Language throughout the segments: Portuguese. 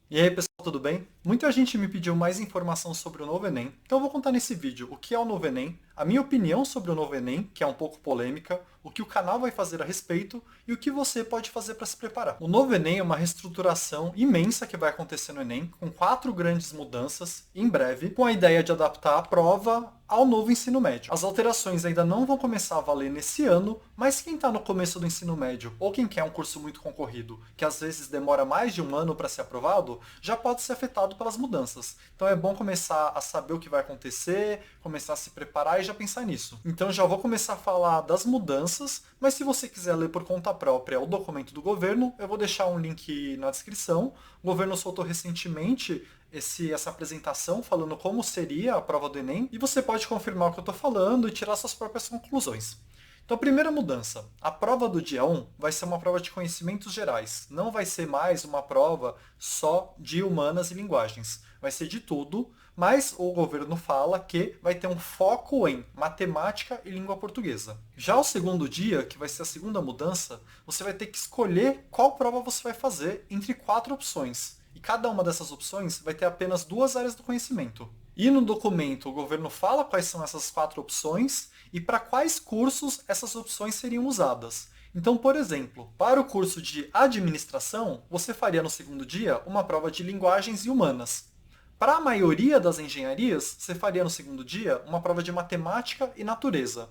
E aí, pessoal, tudo bem? Muita gente me pediu mais informação sobre o novo Enem, então eu vou contar nesse vídeo o que é o novo Enem, a minha opinião sobre o novo Enem, que é um pouco polêmica, o que o canal vai fazer a respeito e o que você pode fazer para se preparar. O novo Enem é uma reestruturação imensa que vai acontecer no Enem, com 4 grandes mudanças em breve, com a ideia de adaptar a prova ao novo ensino médio. As alterações ainda não vão começar a valer nesse ano, mas quem está no começo do ensino médio ou quem quer um curso muito concorrido, que às vezes demora mais de um ano para ser aprovado, já pode ser afetado pelas mudanças. Então é bom começar a saber o que vai acontecer, começar a se preparar e já pensar nisso. Então já vou começar a falar das mudanças, mas se você quiser ler por conta própria o documento do governo, eu vou deixar um link na descrição. O governo soltou recentemente essa apresentação falando como seria a prova do Enem e você pode confirmar o que eu estou falando e tirar suas próprias conclusões. Então, a primeira mudança. A prova do dia 1 vai ser uma prova de conhecimentos gerais. Não vai ser mais uma prova só de humanas e linguagens. Vai ser de tudo, mas o governo fala que vai ter um foco em matemática e língua portuguesa. Já o segundo dia, que vai ser a segunda mudança, você vai ter que escolher qual prova você vai fazer entre 4 opções. E cada uma dessas opções vai ter apenas 2 áreas do conhecimento. E no documento o governo fala quais são essas 4 opções e para quais cursos essas opções seriam usadas. Então, por exemplo, para o curso de administração, você faria no segundo dia uma prova de linguagens e humanas. Para a maioria das engenharias, você faria no segundo dia uma prova de matemática e natureza.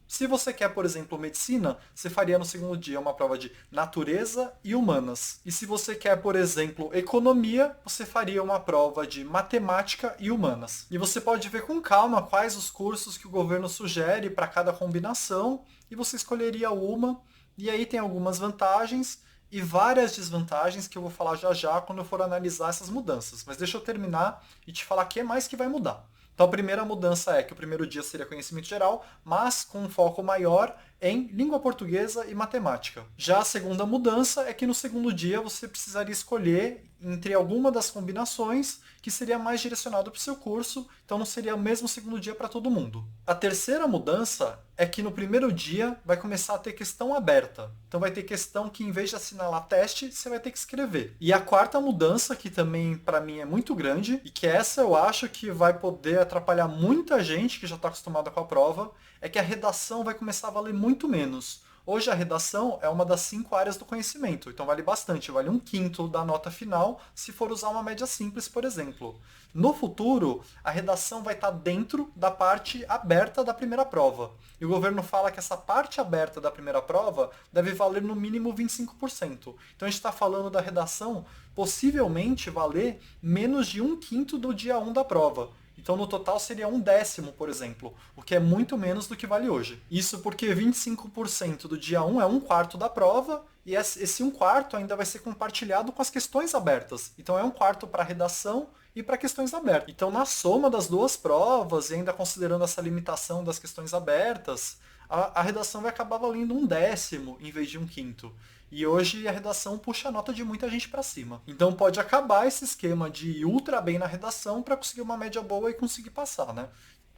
Se você quer, por exemplo, medicina, você faria no segundo dia uma prova de natureza e humanas. E se você quer, por exemplo, economia, você faria uma prova de matemática e humanas. E você pode ver com calma quais os cursos que o governo sugere para cada combinação e você escolheria uma. E aí tem algumas vantagens e várias desvantagens que eu vou falar já já quando eu for analisar essas mudanças. Mas deixa eu terminar e te falar o que mais que vai mudar. Então, a primeira mudança é que o primeiro dia seria conhecimento geral, mas com um foco maior em língua portuguesa e matemática. Já a segunda mudança é que no segundo dia você precisaria escolher entre alguma das combinações que seria mais direcionado para o seu curso, então não seria o mesmo segundo dia para todo mundo. A terceira mudança é que no primeiro dia vai começar a ter questão aberta. Então vai ter questão que em vez de assinalar teste, você vai ter que escrever. E a quarta mudança, que também para mim é muito grande, e que essa eu acho que vai poder atrapalhar muita gente que já está acostumada com a prova, é que a redação vai começar a valer muito menos. Hoje a redação é uma das 5 áreas do conhecimento, então vale bastante, vale um quinto da nota final se for usar uma média simples, por exemplo. No futuro, a redação vai estar dentro da parte aberta da primeira prova. E o governo fala que essa parte aberta da primeira prova deve valer no mínimo 25%. Então a gente está falando da redação possivelmente valer menos de um quinto do dia 1 da prova. Então, no total, seria um décimo, por exemplo, o que é muito menos do que vale hoje. Isso porque 25% do dia 1 é um quarto da prova, e esse um quarto ainda vai ser compartilhado com as questões abertas. Então, é um quarto para redação e para questões abertas. Então, na soma das duas provas, e ainda considerando essa limitação das questões abertas, a redação vai acabar valendo um décimo em vez de um quinto. E hoje a redação puxa a nota de muita gente para cima. Então pode acabar esse esquema de ir ultra bem na redação para conseguir uma média boa e conseguir passar, né?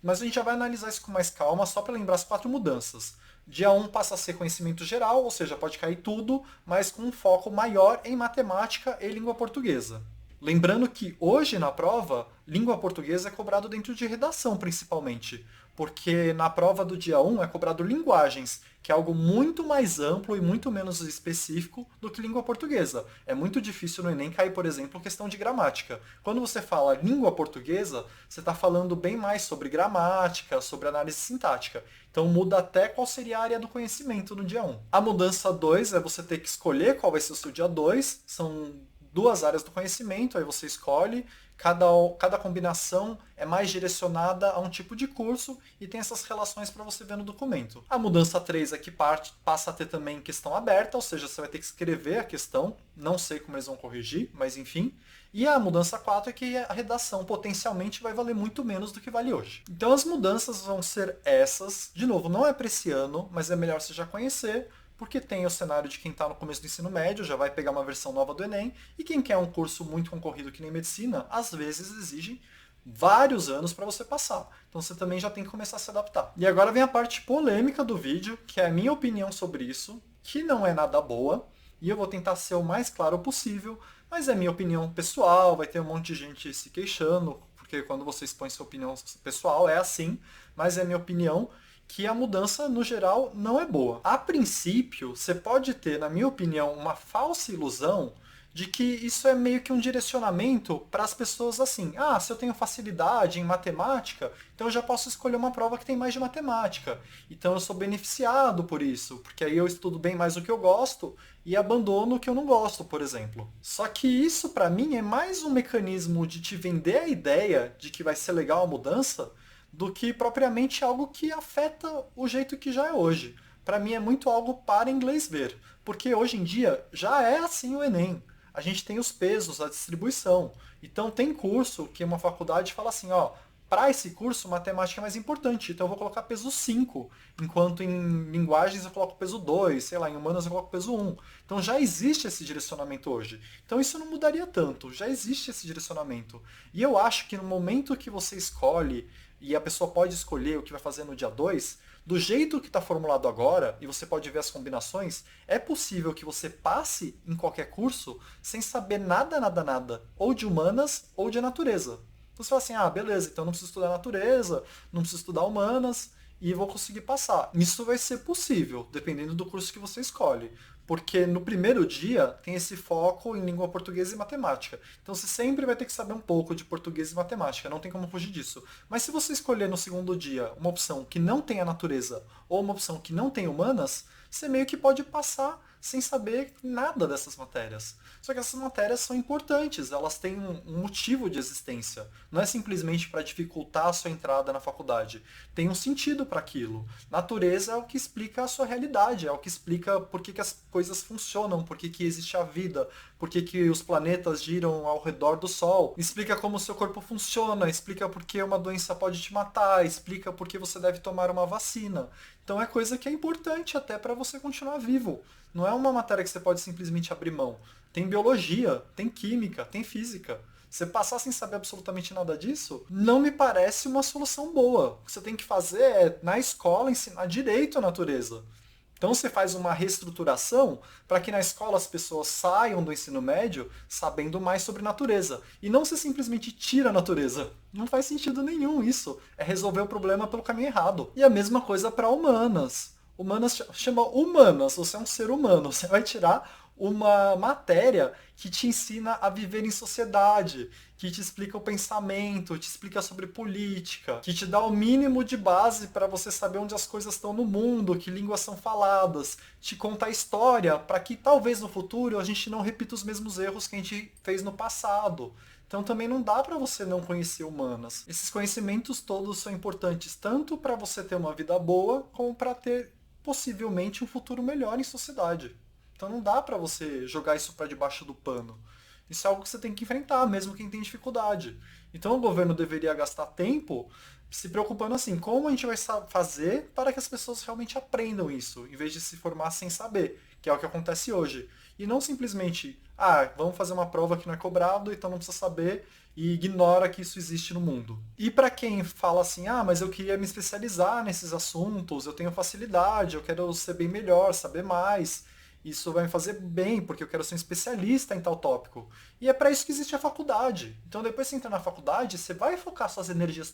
Mas a gente já vai analisar isso com mais calma, só para lembrar as 4 mudanças. Dia 1 passa a ser conhecimento geral, ou seja, pode cair tudo, mas com um foco maior em matemática e língua portuguesa. Lembrando que hoje na prova, língua portuguesa é cobrado dentro de redação principalmente, porque na prova do dia 1 é cobrado linguagens, que é algo muito mais amplo e muito menos específico do que língua portuguesa. É muito difícil no Enem cair, por exemplo, questão de gramática. Quando você fala língua portuguesa, você está falando bem mais sobre gramática, sobre análise sintática. Então muda até qual seria a área do conhecimento no dia 1. A mudança 2 é você ter que escolher qual vai ser o seu dia 2. São 2 áreas do conhecimento, aí você escolhe. Cada combinação é mais direcionada a um tipo de curso e tem essas relações para você ver no documento. A mudança 3 é que passa a ter também questão aberta, ou seja, você vai ter que escrever a questão, não sei como eles vão corrigir, mas enfim. E a mudança 4 é que a redação potencialmente vai valer muito menos do que vale hoje. Então as mudanças vão ser essas. De novo, não é para esse ano, mas é melhor você já conhecer, porque tem o cenário de quem está no começo do ensino médio, já vai pegar uma versão nova do Enem, e quem quer um curso muito concorrido que nem medicina, às vezes exigem vários anos para você passar. Então você também já tem que começar a se adaptar. E agora vem a parte polêmica do vídeo, que é a minha opinião sobre isso, que não é nada boa, e eu vou tentar ser o mais claro possível, Mas é minha opinião pessoal, vai ter um monte de gente se queixando, porque quando você expõe sua opinião pessoal é assim, mas é minha opinião que a mudança, no geral, não é boa. A princípio, você pode ter, na minha opinião, uma falsa ilusão de que isso é meio que um direcionamento para as pessoas assim. Ah, se eu tenho facilidade em matemática, então eu já posso escolher uma prova que tem mais de matemática. Então eu sou beneficiado por isso, porque aí eu estudo bem mais o que eu gosto e abandono o que eu não gosto, por exemplo. Só que isso para mim é mais um mecanismo de te vender a ideia de que vai ser legal a mudança do que propriamente algo que afeta o jeito que já é hoje. Para mim é muito algo para inglês ver, porque hoje em dia já é assim o Enem. A gente tem os pesos, a distribuição. Então tem curso que uma faculdade fala assim, ó, para esse curso matemática é mais importante, então eu vou colocar peso 5, enquanto em linguagens eu coloco peso 2, sei lá, em humanas eu coloco peso 1. Então já existe esse direcionamento hoje. Então isso não mudaria tanto, já existe esse direcionamento. E eu acho que no momento que você escolhe, e a pessoa pode escolher o que vai fazer no dia 2, do jeito que está formulado agora, e você pode ver as combinações, é possível que você passe em qualquer curso sem saber nada, nada, nada, ou de humanas ou de natureza. Então você fala assim, ah, beleza, então não preciso estudar natureza, não preciso estudar humanas, e vou conseguir passar. Isso vai ser possível, dependendo do curso que você escolhe. Porque no primeiro dia tem esse foco em língua portuguesa e matemática. Então você sempre vai ter que saber um pouco de português e matemática, não tem como fugir disso. Mas se você escolher no segundo dia uma opção que não tem a natureza ou uma opção que não tem humanas, você meio que pode passar sem saber nada dessas matérias. Só que essas matérias são importantes, elas têm um motivo de existência. Não é simplesmente para dificultar a sua entrada na faculdade. Tem um sentido para aquilo. Natureza é o que explica a sua realidade, é o que explica por que as coisas funcionam, por que existe a vida, por que os planetas giram ao redor do Sol. Explica como o seu corpo funciona, explica por que uma doença pode te matar, explica por que você deve tomar uma vacina. Então é coisa que é importante até para você continuar vivo. Não é uma matéria que você pode simplesmente abrir mão. Tem biologia, tem química, tem física. Você passar sem saber absolutamente nada disso, não me parece uma solução boa. O que você tem que fazer é, na escola, ensinar direito à natureza. Então você faz uma reestruturação para que na escola as pessoas saiam do ensino médio sabendo mais sobre natureza. E não se simplesmente tira a natureza. Não faz sentido nenhum isso. É resolver o problema pelo caminho errado. E a mesma coisa para humanas. Humanas chama humanas, você é um ser humano. Você vai tirar uma matéria que te ensina a viver em sociedade, que te explica o pensamento, te explica sobre política, que te dá o mínimo de base para você saber onde as coisas estão no mundo, que línguas são faladas, te conta a história para que talvez no futuro a gente não repita os mesmos erros que a gente fez no passado. Então também não dá para você não conhecer humanas. Esses conhecimentos todos são importantes tanto para você ter uma vida boa, como para ter possivelmente um futuro melhor em sociedade. Então não dá pra você jogar isso pra debaixo do pano. Isso é algo que você tem que enfrentar, mesmo quem tem dificuldade. Então o governo deveria gastar tempo se preocupando assim, como a gente vai fazer para que as pessoas realmente aprendam isso, em vez de se formar sem saber, que é o que acontece hoje. E não simplesmente, ah, vamos fazer uma prova que não é cobrado, então não precisa saber e ignora que isso existe no mundo. E para quem fala assim, ah, mas eu queria me especializar nesses assuntos, eu tenho facilidade, eu quero ser bem melhor, saber mais, isso vai me fazer bem, porque eu quero ser um especialista em tal tópico. E é para isso que existe a faculdade. Então depois que você entra na faculdade, você vai focar suas energias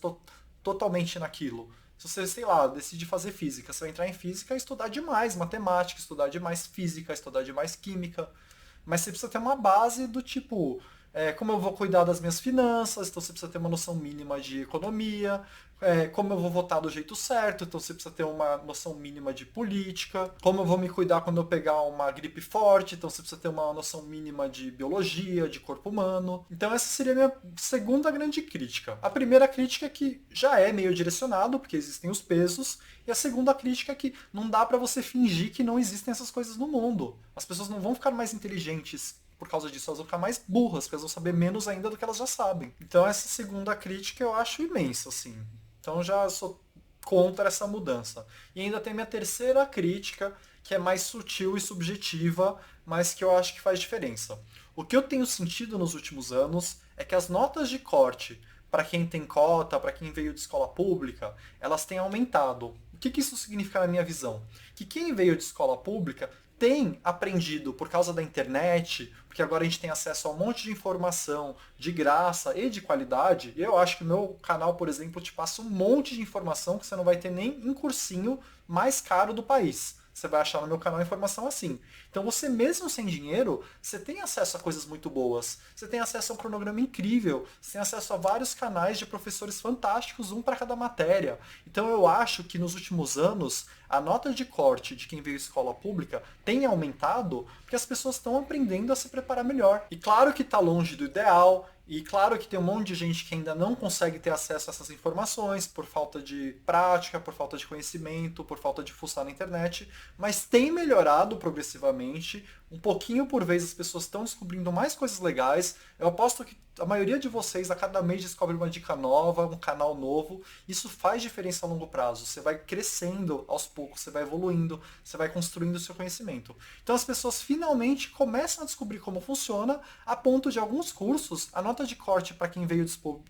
totalmente naquilo. Se você, sei lá, decide fazer física, você vai entrar em física e estudar demais matemática, estudar demais física, estudar demais química. Mas você precisa ter uma base do tipo, como eu vou cuidar das minhas finanças, então você precisa ter uma noção mínima de economia, como eu vou votar do jeito certo, então você precisa ter uma noção mínima de política, como eu vou me cuidar quando eu pegar uma gripe forte, então você precisa ter uma noção mínima de biologia, de corpo humano. Então essa seria a minha segunda grande crítica. A primeira crítica é que já é meio direcionado, porque existem os pesos, e a segunda crítica é que não dá pra você fingir que não existem essas coisas no mundo. As pessoas não vão ficar mais inteligentes por causa disso, elas vão ficar mais burras, porque elas vão saber menos ainda do que elas já sabem. Então essa segunda crítica eu acho imensa, assim. Então já sou contra essa mudança. E ainda tem minha terceira crítica, que é mais sutil e subjetiva, mas que eu acho que faz diferença. O que eu tenho sentido nos últimos anos é que as notas de corte para quem tem cota, para quem veio de escola pública, elas têm aumentado. O que isso significa na minha visão? Que quem veio de escola pública tem aprendido por causa da internet, porque agora a gente tem acesso a um monte de informação de graça e de qualidade, e eu acho que o meu canal, por exemplo, te passa um monte de informação que você não vai ter nem em cursinho mais caro do país. Você vai achar no meu canal informação assim. Então você mesmo sem dinheiro, você tem acesso a coisas muito boas. Você tem acesso a um cronograma incrível. Você tem acesso a vários canais de professores fantásticos, um para cada matéria. Então eu acho que nos últimos anos, a nota de corte de quem veio escola pública tem aumentado porque as pessoas estão aprendendo a se preparar melhor. E claro que está longe do ideal, e claro que tem um monte de gente que ainda não consegue ter acesso a essas informações por falta de prática, por falta de conhecimento, por falta de fuçar na internet, mas tem melhorado progressivamente. Um pouquinho por vez as pessoas estão descobrindo mais coisas legais. Eu aposto que a maioria de vocês a cada mês descobre uma dica nova, um canal novo. Isso faz diferença a longo prazo. Você vai crescendo aos poucos, você vai evoluindo, você vai construindo o seu conhecimento. Então as pessoas finalmente começam a descobrir como funciona, a ponto de alguns cursos, a nota de corte para quem veio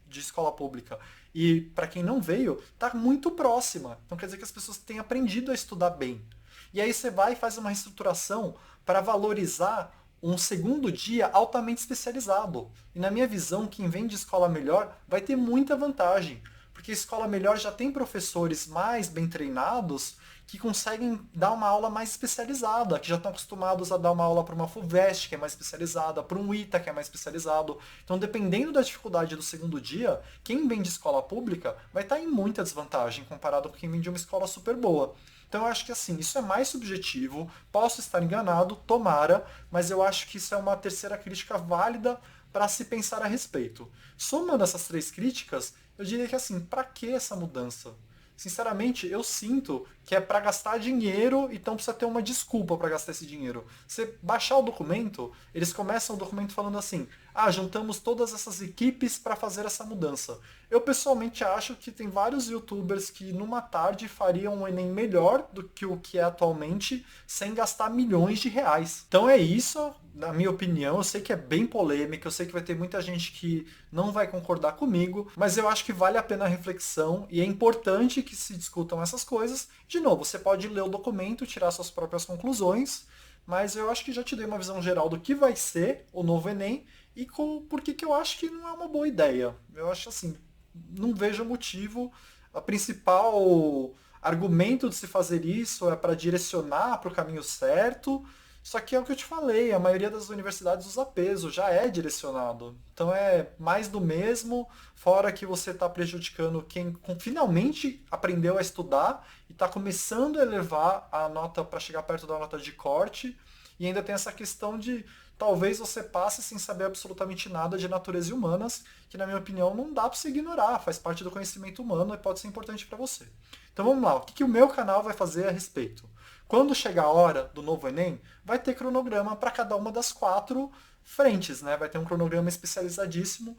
de escola pública e para quem não veio, está muito próxima. Então quer dizer que as pessoas têm aprendido a estudar bem. E aí você vai e faz uma reestruturação para valorizar um segundo dia altamente especializado. E na minha visão, quem vem de escola melhor vai ter muita vantagem, porque a escola melhor já tem professores mais bem treinados que conseguem dar uma aula mais especializada, que já estão acostumados a dar uma aula para uma FUVEST, que é mais especializada, para um ITA, que é mais especializado. Então, dependendo da dificuldade do segundo dia, quem vem de escola pública vai estar em muita desvantagem comparado com quem vem de uma escola super boa. Então eu acho que assim, isso é mais subjetivo, posso estar enganado, tomara, mas eu acho que isso é uma terceira crítica válida para se pensar a respeito. Somando essas três críticas, eu diria que assim, para que essa mudança? Sinceramente, eu sinto que é para gastar dinheiro, então precisa ter uma desculpa para gastar esse dinheiro. Você baixar o documento, eles começam o documento falando assim: ah, juntamos todas essas equipes para fazer essa mudança. Eu pessoalmente acho que tem vários youtubers que numa tarde fariam um Enem melhor do que o que é atualmente, sem gastar milhões de reais. Então é isso, na minha opinião. Eu sei que é bem polêmica, eu sei que vai ter muita gente que não vai concordar comigo, mas eu acho que vale a pena a reflexão e é importante que se discutam essas coisas. De novo, você pode ler o documento, tirar suas próprias conclusões, mas eu acho que já te dei uma visão geral do que vai ser o novo Enem e por que eu acho que não é uma boa ideia. Eu acho assim, não vejo motivo. A principal argumento de se fazer isso é para direcionar para o caminho certo. Só que é o que eu te falei, a maioria das universidades usa peso, já é direcionado. Então é mais do mesmo, fora que você está prejudicando quem finalmente aprendeu a estudar e está começando a elevar a nota para chegar perto da nota de corte. E ainda tem essa questão de talvez você passe sem saber absolutamente nada de natureza e humanas, que na minha opinião não dá para você ignorar, faz parte do conhecimento humano e pode ser importante para você. Então vamos lá, o que o meu canal vai fazer a respeito? Quando chegar a hora do novo Enem, vai ter cronograma para cada uma das 4 frentes, né? Vai ter um cronograma especializadíssimo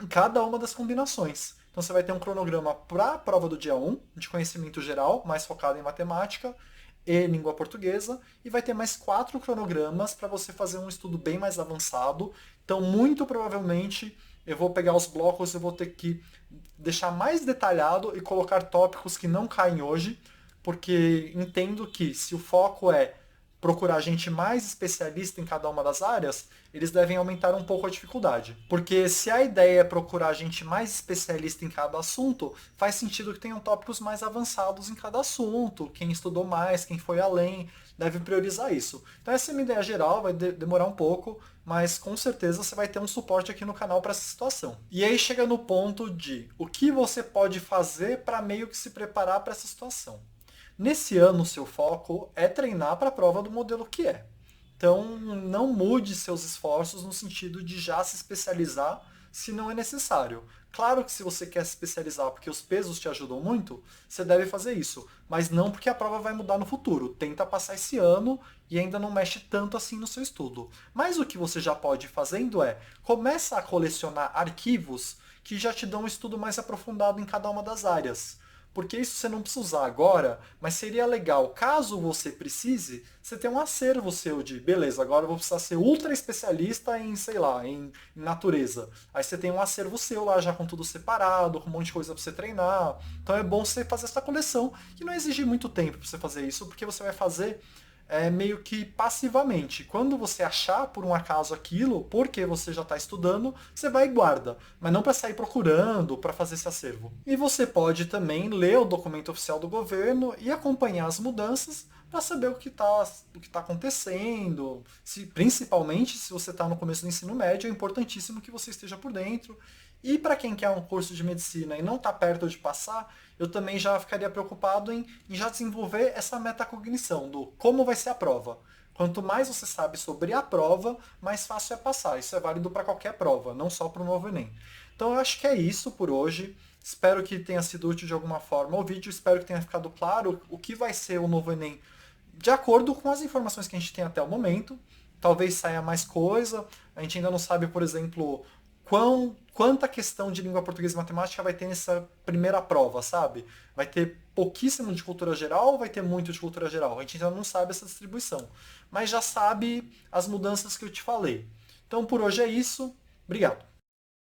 em cada uma das combinações. Então você vai ter um cronograma para a prova do dia 1, de conhecimento geral, mais focado em matemática e língua portuguesa, e vai ter mais 4 cronogramas para você fazer um estudo bem mais avançado. Então, muito provavelmente, eu vou pegar os blocos, eu vou ter que deixar mais detalhado e colocar tópicos que não caem hoje, porque entendo que se o foco é procurar gente mais especialista em cada uma das áreas, eles devem aumentar um pouco a dificuldade. Porque se a ideia é procurar gente mais especialista em cada assunto, faz sentido que tenham tópicos mais avançados em cada assunto. Quem estudou mais, quem foi além, deve priorizar isso. Então essa é uma ideia geral, vai demorar um pouco, mas com certeza você vai ter um suporte aqui no canal para essa situação. E aí chega no ponto de o que você pode fazer para meio que se preparar para essa situação. Nesse ano, o seu foco é treinar para a prova do modelo que é. Então, não mude seus esforços no sentido de já se especializar se não é necessário. Claro que se você quer se especializar porque os pesos te ajudam muito, você deve fazer isso. Mas não porque a prova vai mudar no futuro. Tenta passar esse ano e ainda não mexe tanto assim no seu estudo. Mas o que você já pode ir fazendo é, começa a colecionar arquivos que já te dão um estudo mais aprofundado em cada uma das áreas. Porque isso você não precisa usar agora, mas seria legal, caso você precise, você ter um acervo seu de, beleza, agora eu vou precisar ser ultra especialista em, sei lá, em natureza. Aí você tem um acervo seu lá já com tudo separado, com um monte de coisa para você treinar. Então é bom você fazer essa coleção, que não exige muito tempo para você fazer isso, porque você vai fazer meio que passivamente. Quando você achar por um acaso aquilo, porque você já está estudando, você vai e guarda, mas não para sair procurando, para fazer esse acervo. E você pode também ler o documento oficial do governo e acompanhar as mudanças para saber o que tá acontecendo. Principalmente se você está no começo do ensino médio, é importantíssimo que você esteja por dentro. E para quem quer um curso de medicina e não está perto de passar, eu também já ficaria preocupado em já desenvolver essa metacognição do como vai ser a prova. Quanto mais você sabe sobre a prova, mais fácil é passar. Isso é válido para qualquer prova, não só para o novo Enem. Então eu acho que é isso por hoje. Espero que tenha sido útil de alguma forma o vídeo. Espero que tenha ficado claro o que vai ser o novo Enem de acordo com as informações que a gente tem até o momento. Talvez saia mais coisa. A gente ainda não sabe, por exemplo, quanta questão de língua portuguesa e matemática vai ter nessa primeira prova, sabe? Vai ter pouquíssimo de cultura geral ou vai ter muito de cultura geral? A gente ainda não sabe essa distribuição. Mas já sabe as mudanças que eu te falei. Então por hoje é isso. Obrigado.